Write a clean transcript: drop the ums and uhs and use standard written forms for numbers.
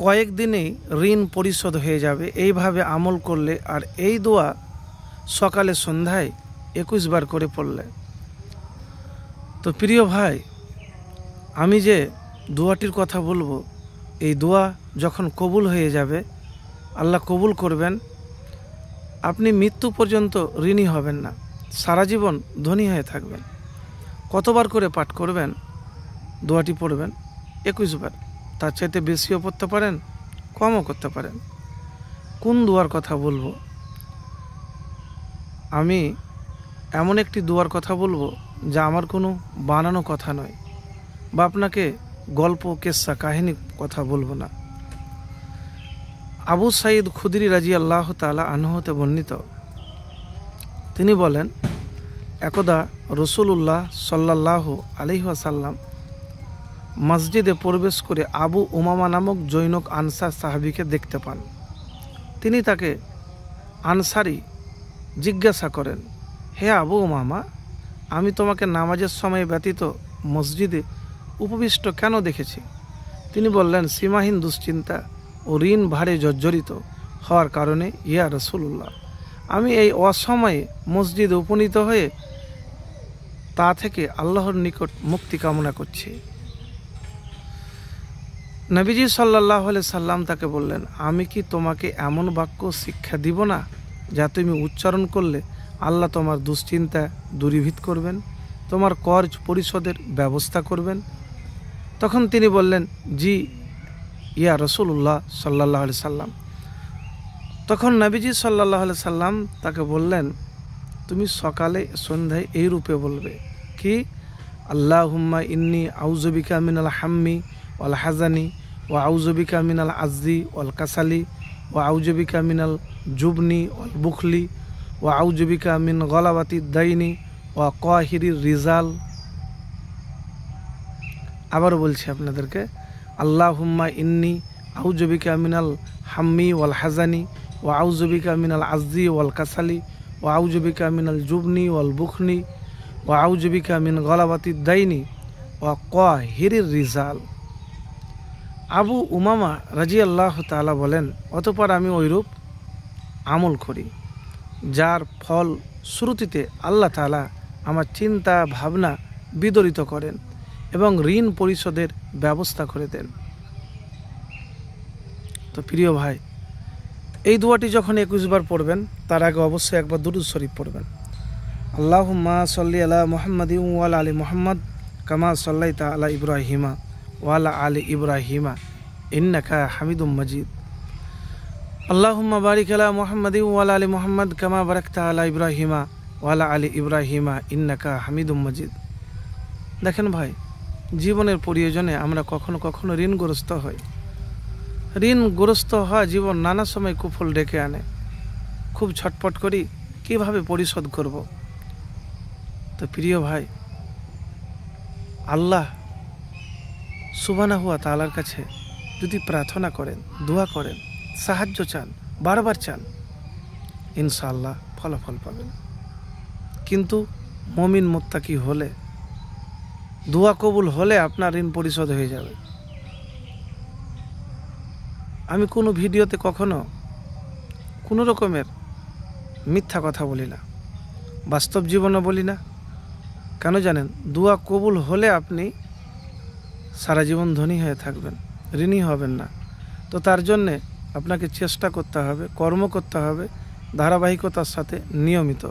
কয়েকদিনেই ঋণ পরিশোধ হয়ে যাবে এইভাবে আমল করলে, আর এই দোয়া সকালে সন্ধ্যায় 21 বার করে পড়লে। তো প্রিয় ভাই, আমি যে দোয়াটির কথা বলবো, এই দোয়া যখন কবুল হয়ে যাবে, আল্লাহ কবুল করবেন, আপনি মৃত্যু পর্যন্ত ঋণী হবেন না, সারা জীবন ধনী হয়ে থাকবেন। কতবার করে পাঠ করবেন? দোয়াটি পড়বেন 21 বার, তার চাইতে বেশিও পড়তে পারেন, কমও করতে পারেন। কোন দোয়ার কথা বলবো? আমি এমন একটি দোয়ার কথা বলবো যা আমার কোনো বানানো কথা নয়, বা আপনাকে গল্প কেসা কাহিনী কথা বলবো না। আবু সাঈদ খুদরি রাদিয়াল্লাহু তাআলা আনহু হতে বর্ণিত, তিনি বলেন, একদা রাসূলুল্লাহ সাল্লাল্লাহু আলাইহি ওয়াসাল্লাম মসজিদে প্রবেশ করে আবু উমামা নামক জৈনক আনসার সাহাবীকে দেখতে পান। তিনি তাকে আনসারি জিজ্ঞাসা করেন, হে আবু উমামা, আমি তোমাকে নামাজের সময় ব্যতীত মসজিদে উপবিষ্ট কেন দেখেছি? তিনি বললেন, সীমাহীন দুশ্চিন্তা ও ঋণ ভারে জর্জরিত হওয়ার কারণে ইয়া রাসূলুল্লাহ, আমি এই অসময়ে মসজিদে উপনীত হয়ে তা থেকে আল্লাহর নিকট মুক্তি কামনা করছি। নবীজি সাল্লাল্লাহু আলাইহি সাল্লাম তাকে বললেন, আমি কি তোমাকে এমন বাক্য শিক্ষা দিব না যা তুমি উচ্চারণ করলে আল্লাহ তোমার দুশ্চিন্তা দূরীভূত করবেন, তোমার কর্জ পরিশোধের ব্যবস্থা করবেন? তখন তিনি বললেন, জি ইয়া রাসূলুল্লাহ সাল্লাল্লাহু আলাইহি সাল্লাম। তখন নবীজি সাল্লাল্লাহু আলাইহি সাল্লাম তাকে বললেন, তুমি সকালে সন্ধ্যায় এই রূপে বলবে কি, আল্লাহুম্মা ইন্নী আউযু বিকা মিনাল হাম্মি ওয়াল হাজানি ওয়া আউযু বিকা মিনাল আজজি ওয়াল কাসালি ওয়া আউযু বিকা মিনাল জুবনি ওয়াল বুখলি ওয়া আউযু বিকা মিন গলাবাতি দাইনি ওয়া কাহিরির রিজাল। আবারও বলছি আপনাদেরকে, আল্লাহুম্মা ইন্নী আউযু বিকা মিনাল হাম্মি ওয়াল হাজানি ওয়া আউযু বিকা মিনাল আজজি ওয়াল কাসালি ওয়া আউযু বিকা মিনাল জুবনি ওয়াল বুখনি ওয়া আউযু বিকা মিন গলাবাতি দাইনি ওয়া কাহিরির রিজাল। আবু উমামা রাদিয়াল্লাহু তাআলা বলেন, অতঃপর আমি ওইরূপ আমল করি, যার ফল শ্রুতিতে আল্লাহ তাআলা আমার চিন্তা ভাবনা বিদরিত করেন এবং ঋণ পরিশোধের ব্যবস্থা করে দেন। তো প্রিয় ভাই, এই দোয়াটি যখন 21 বার পড়বেন, তার আগে অবশ্যই একবার দুরূদ শরীফ পড়বেন। আল্লাহুম্মা সাল্লি আলা মুহাম্মাদিন ওয়া আলা আলি মুহাম্মাদ কামা সাল্লাইতা আলা ইব্রাহিমা ওয়া আলা আলি ইব্রাহিমা ইন্নাকা হামিদুম মাজিদ। আল্লাহুম্মা বারিক আলা মুহাম্মাদিন ওয়া আলা আলি মুহাম্মাদ কামা বারাকতা আলা ইব্রাহিমা ওয়া আলা আলি ইব্রাহিমা ইন্নাকা হামিদুম মাজিদ। দেখেন ভাই, জীবনের প্রয়োজনে আমরা কখনো কখনো ঋণগ্রস্ত হই। ঋণগ্রস্ত হওয়া জীবন নানা সময় কুফল ডেকে আনে। খুব ছটপট করি, কিভাবে পরিশোধ করব। তো প্রিয় ভাই, আল্লাহ সুবহানাহু ওয়া তাআলার কাছে যদি প্রার্থনা করেন, দোয়া করেন, সাহায্য চান, বারবার চান, ইনশাআল্লাহ ফলাফল পাবেন। কিন্তু মুমিন মুত্তাকি হলে, দোয়া কবুল হলে আপনার ঋণ পরিশোধ হয়ে যাবে। আমি কোনো ভিডিওতে কখনো কোনো রকমের মিথ্যা কথা বলি না, বাস্তব জীবনে বলি না। কেন জানেন? দোয়া কবুল হলে আপনি সারা জীবন ধনী হয়ে থাকবেন, ঋণী হবেন না। তো তার জন্যে আপনাকে চেষ্টা করতে হবে, কর্ম করতে হবে ধারাবাহিকতার সাথে, নিয়মিত।